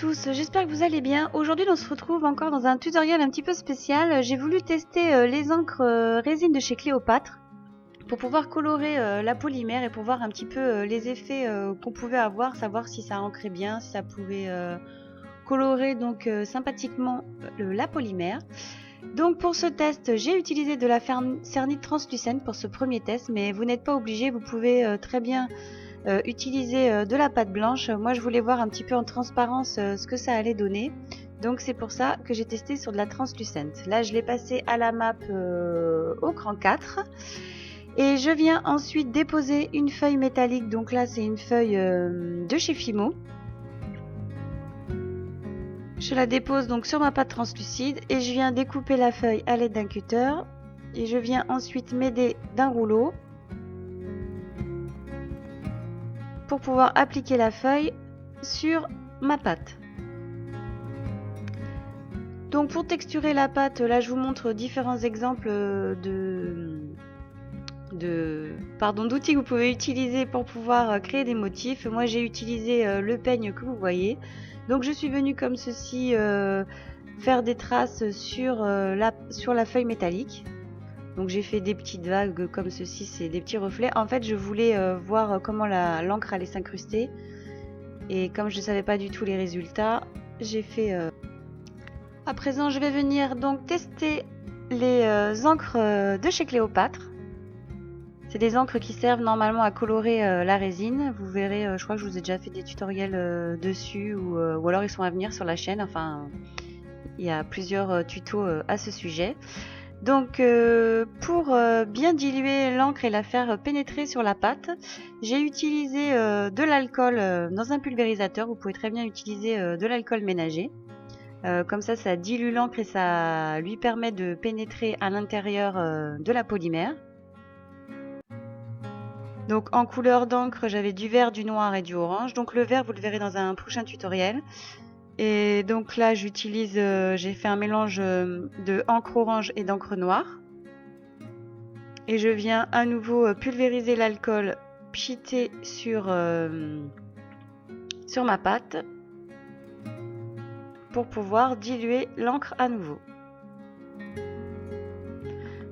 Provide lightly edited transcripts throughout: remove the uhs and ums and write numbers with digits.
tous, j'espère que vous allez bien. Aujourd'hui on se retrouve encore dans un tutoriel un petit peu spécial. J'ai voulu tester les encres résine de chez Cléopâtre pour pouvoir colorer la polymère et pour voir un petit peu les effets qu'on pouvait avoir, savoir si ça ancrait bien, si ça pouvait colorer donc sympathiquement la polymère. Donc pour ce test, j'ai utilisé de la cernite translucente pour ce premier test, mais vous n'êtes pas obligé, vous pouvez très bien utiliser de la pâte blanche. Moi je voulais voir un petit peu en transparence ce que ça allait donner, donc c'est pour ça que j'ai testé sur de la translucente. Là je l'ai passé à la map au cran 4 et je viens ensuite déposer une feuille métallique. Donc là c'est une feuille de chez Fimo. Je la dépose donc sur ma pâte translucide et je viens découper la feuille à l'aide d'un cutter et je viens ensuite m'aider d'un rouleau pour pouvoir appliquer la feuille sur ma pâte. Donc pour texturer la pâte, là je vous montre différents exemples d'outils que vous pouvez utiliser pour pouvoir créer des motifs. Moi j'ai utilisé le peigne que vous voyez. Donc je suis venue comme ceci faire des traces sur la feuille métallique. Donc j'ai fait des petites vagues comme ceci, c'est des petits reflets. En fait je voulais voir comment l'encre allait s'incruster. Et comme je ne savais pas du tout les résultats, j'ai fait... À présent je vais venir donc tester les encres de chez Cléopâtre. C'est des encres qui servent normalement à colorer la résine. Vous verrez, je crois que je vous ai déjà fait des tutoriels dessus ou alors ils sont à venir sur la chaîne. Enfin, il y a plusieurs tutos à ce sujet. Donc pour bien diluer l'encre et la faire pénétrer sur la pâte, j'ai utilisé de l'alcool dans un pulvérisateur. Vous pouvez très bien utiliser de l'alcool ménager. Comme ça dilue l'encre et ça lui permet de pénétrer à l'intérieur de la polymère. Donc en couleur d'encre, j'avais du vert, du noir et du orange. Donc le vert, vous le verrez dans un prochain tutoriel. Et donc là, j'utilise, j'ai fait un mélange de encre orange et d'encre noire. Et je viens à nouveau pulvériser l'alcool, pchiter sur ma pâte pour pouvoir diluer l'encre à nouveau.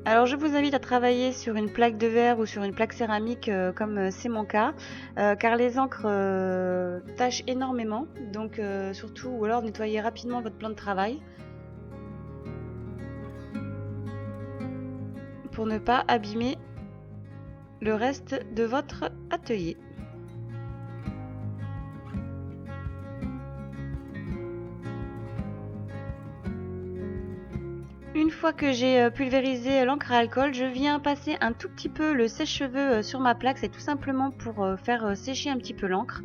Alors je vous invite à travailler sur une plaque de verre ou sur une plaque céramique comme c'est mon cas, car les encres tachent énormément, donc surtout, ou alors nettoyez rapidement votre plan de travail pour ne pas abîmer le reste de votre atelier. Une fois que j'ai pulvérisé l'encre à alcool, je viens passer un tout petit peu le sèche-cheveux sur ma plaque. C'est tout simplement pour faire sécher un petit peu l'encre.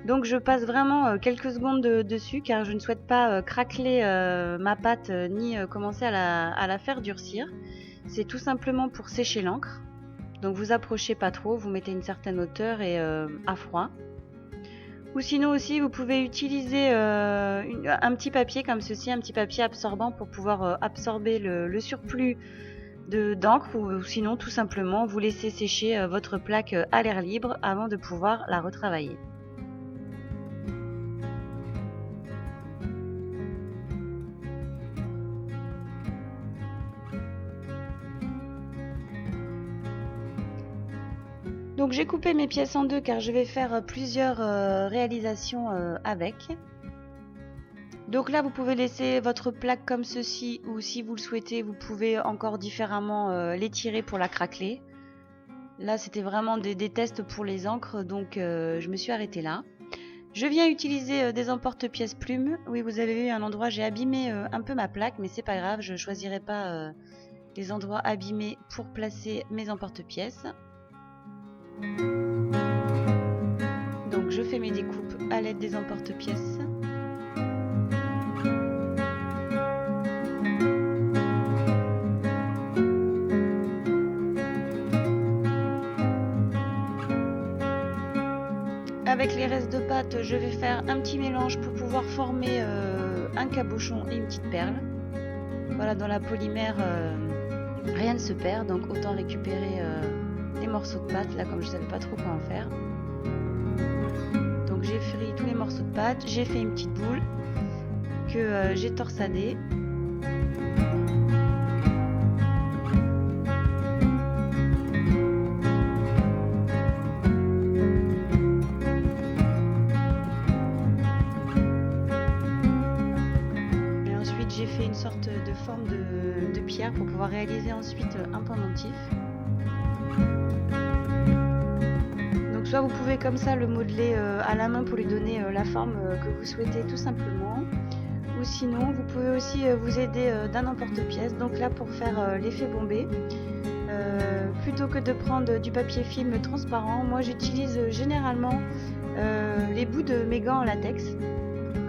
Donc je passe vraiment quelques secondes dessus car je ne souhaite pas craqueler ma pâte ni commencer à la faire durcir. C'est tout simplement pour sécher l'encre. Donc vous approchez pas trop, vous mettez une certaine hauteur et à froid. Ou sinon aussi vous pouvez utiliser un petit papier comme ceci, un petit papier absorbant pour pouvoir absorber le surplus d'encre, ou sinon tout simplement vous laissez sécher votre plaque à l'air libre avant de pouvoir la retravailler. Donc j'ai coupé mes pièces en deux car je vais faire plusieurs réalisations avec. Donc là vous pouvez laisser votre plaque comme ceci, ou si vous le souhaitez vous pouvez encore différemment l'étirer pour la craqueler. Là c'était vraiment des tests pour les encres, donc je me suis arrêtée là. Je viens utiliser des emporte-pièces plumes. Oui, vous avez vu un endroit, j'ai abîmé un peu ma plaque, mais c'est pas grave, je choisirai pas les endroits abîmés pour placer mes emporte-pièces. Donc je fais mes découpes à l'aide des emporte-pièces. Avec les restes de pâte, je vais faire un petit mélange pour pouvoir former un cabochon et une petite perle. Voilà, dans la polymère, rien ne se perd, donc autant récupérer les morceaux de pâte, là comme je ne savais pas trop quoi en faire. Donc j'ai frit tous les morceaux de pâte, j'ai fait une petite boule que j'ai torsadée. Et ensuite j'ai fait une sorte de forme de pierre pour pouvoir réaliser ensuite un pendentif. Soit vous pouvez comme ça le modeler à la main pour lui donner la forme que vous souhaitez tout simplement, ou sinon vous pouvez aussi vous aider d'un emporte-pièce. Donc là, pour faire l'effet bombé, plutôt que de prendre du papier film transparent, moi j'utilise généralement les bouts de mes gants en latex.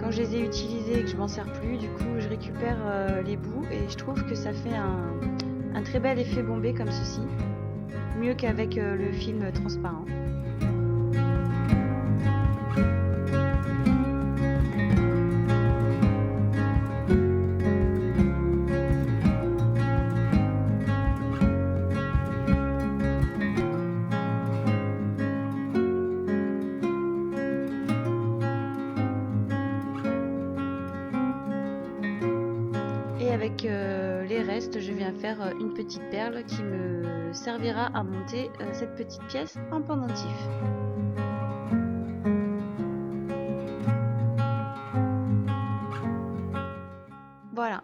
Quand je les ai utilisés et que je m'en sers plus, du coup je récupère les bouts et je trouve que ça fait un très bel effet bombé comme ceci, mieux qu'avec le film transparent. Et avec les restes, je viens faire une petite perle qui me servira à monter cette petite pièce en pendentif. Voilà.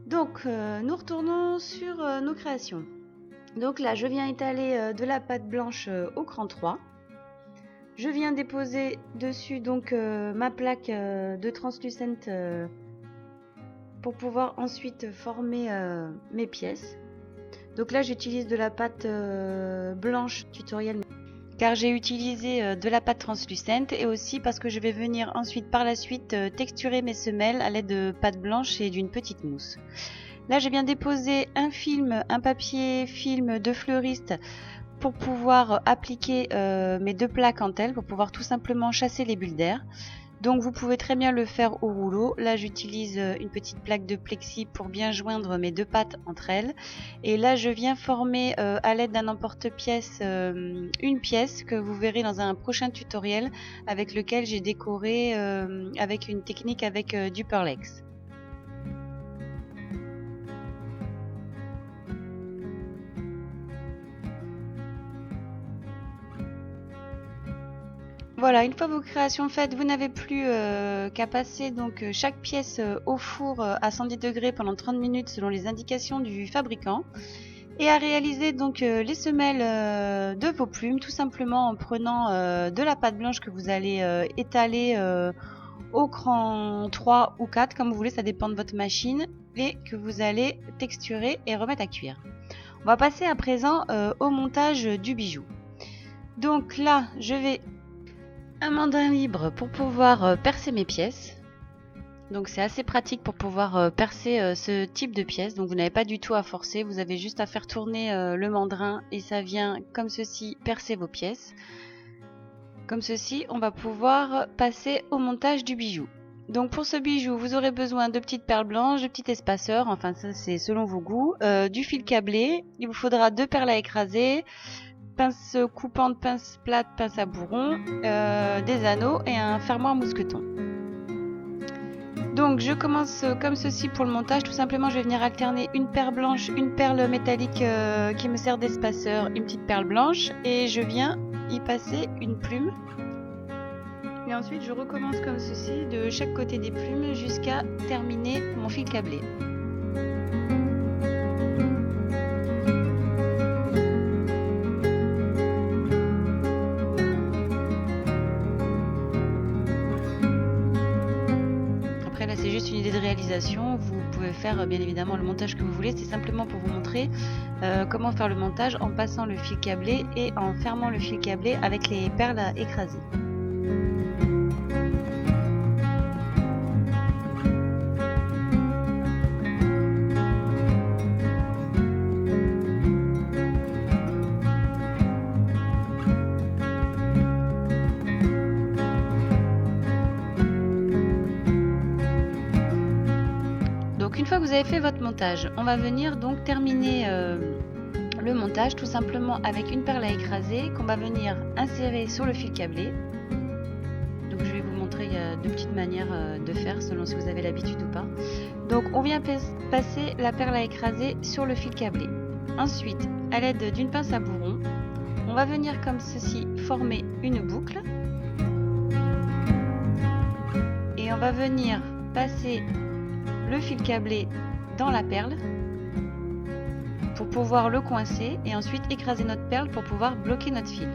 Donc nous retournons sur nos créations. Donc là, je viens étaler de la pâte blanche au cran 3. Je viens déposer dessus donc ma plaque de translucente pour pouvoir ensuite former mes pièces. Donc là j'utilise de la pâte blanche tutoriel car j'ai utilisé de la pâte translucente et aussi parce que je vais venir ensuite par la suite texturer mes semelles à l'aide de pâte blanche et d'une petite mousse. Là j'ai bien déposé un papier film de fleuriste pour pouvoir appliquer mes deux plaques en telle, pour pouvoir tout simplement chasser les bulles d'air. Donc vous pouvez très bien le faire au rouleau. Là j'utilise une petite plaque de plexi pour bien joindre mes deux pattes entre elles. Et là je viens former à l'aide d'un emporte-pièce une pièce que vous verrez dans un prochain tutoriel avec lequel j'ai décoré avec une technique avec du Pearlex. Voilà, une fois vos créations faites, vous n'avez plus qu'à passer donc chaque pièce au four à 110 degrés pendant 30 minutes selon les indications du fabricant et à réaliser donc les semelles de vos plumes tout simplement en prenant de la pâte blanche que vous allez étaler au cran 3 ou 4 comme vous voulez, ça dépend de votre machine, et que vous allez texturer et remettre à cuire. On va passer à présent au montage du bijou. Donc là, je vais un mandrin libre pour pouvoir percer mes pièces. Donc c'est assez pratique pour pouvoir percer ce type de pièces. Donc vous n'avez pas du tout à forcer, vous avez juste à faire tourner le mandrin et ça vient comme ceci percer vos pièces. Comme ceci, on va pouvoir passer au montage du bijou. Donc pour ce bijou, vous aurez besoin de petites perles blanches, de petits espaceurs, enfin ça c'est selon vos goûts, du fil câblé, il vous faudra 2 perles à écraser, pince coupante, pince plate, pince à bourron, des anneaux et un fermoir mousqueton. Donc je commence comme ceci pour le montage. Tout simplement je vais venir alterner une perle blanche, une perle métallique qui me sert d'espaceur, une petite perle blanche et je viens y passer une plume. Et ensuite je recommence comme ceci de chaque côté des plumes jusqu'à terminer mon fil câblé. C'est juste une idée de réalisation, vous pouvez faire bien évidemment le montage que vous voulez, c'est simplement pour vous montrer comment faire le montage en passant le fil câblé et en fermant le fil câblé avec les perles à écraser. Une fois que vous avez fait votre montage, on va venir donc terminer le montage tout simplement avec une perle à écraser qu'on va venir insérer sur le fil câblé. Donc il y a deux petites manières de faire selon si vous avez l'habitude ou pas. Donc on vient passer la perle à écraser sur le fil câblé. Ensuite, à l'aide d'une pince à bourron, on va venir comme ceci former une boucle. Et on va venir passer le fil câblé dans la perle pour pouvoir le coincer et ensuite écraser notre perle pour pouvoir bloquer notre fil.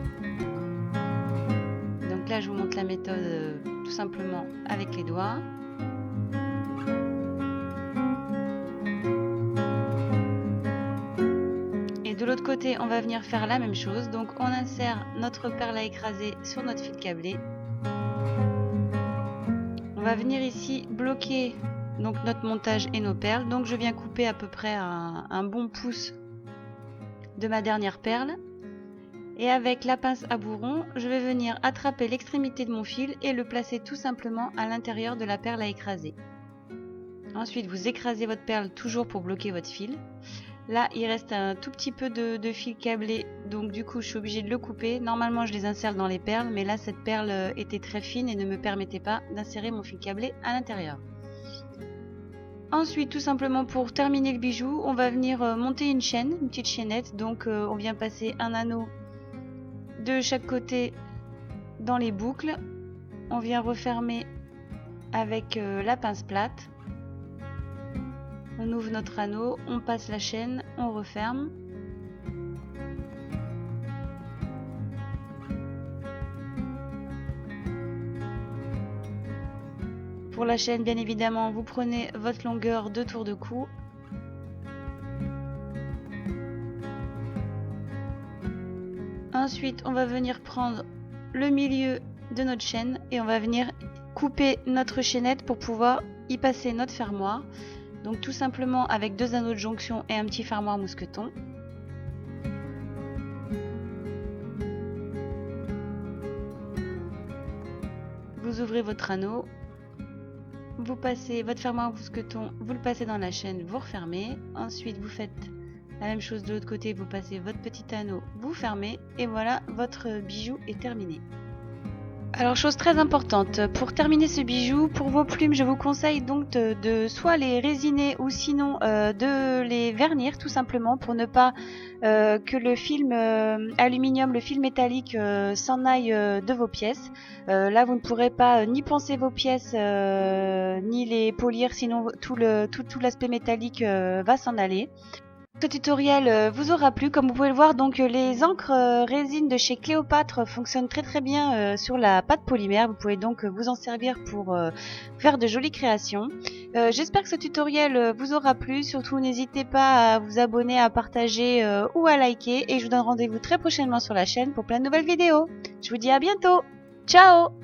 Donc là je vous montre la méthode tout simplement avec les doigts. Et de l'autre côté on va venir faire la même chose, donc on insère notre perle à écraser sur notre fil câblé. On va venir ici bloquer donc notre montage et nos perles, donc je viens couper à peu près un bon pouce de ma dernière perle et avec la pince à bourron je vais venir attraper l'extrémité de mon fil et le placer tout simplement à l'intérieur de la perle à écraser. Ensuite vous écrasez votre perle toujours pour bloquer votre fil. Là il reste un tout petit peu de fil câblé, donc du coup je suis obligée de le couper. Normalement je les insère dans les perles, mais là cette perle était très fine et ne me permettait pas d'insérer mon fil câblé à l'intérieur. Ensuite tout simplement pour terminer le bijou, on va venir monter une chaîne, une petite chaînette. Donc on vient passer un anneau de chaque côté dans les boucles. On vient refermer avec la pince plate. On ouvre notre anneau, on passe la chaîne, on referme. Pour la chaîne, bien évidemment, vous prenez votre longueur de tour de cou. Ensuite, on va venir prendre le milieu de notre chaîne et on va venir couper notre chaînette pour pouvoir y passer notre fermoir. Donc tout simplement avec deux anneaux de jonction et un petit fermoir mousqueton. Vous ouvrez votre anneau, vous passez votre fermoir mousqueton, vous le passez dans la chaîne, vous refermez. Ensuite vous faites la même chose de l'autre côté, vous passez votre petit anneau, vous fermez et voilà, votre bijou est terminé. Alors chose très importante, pour terminer ce bijou, pour vos plumes, je vous conseille donc de soit les résiner ou sinon de les vernir tout simplement pour ne pas que le film aluminium, le film métallique s'en aille de vos pièces. Là vous ne pourrez pas ni poncer vos pièces ni les polir, sinon tout l'aspect métallique va s'en aller. Ce tutoriel vous aura plu. Comme vous pouvez le voir, donc les encres résine de chez Cléopâtre fonctionnent très bien sur la pâte polymère. Vous pouvez donc vous en servir pour faire de jolies créations. J'espère que ce tutoriel vous aura plu. Surtout n'hésitez pas à vous abonner, à partager ou à liker. Et je vous donne rendez-vous très prochainement sur la chaîne pour plein de nouvelles vidéos. Je vous dis à bientôt. Ciao!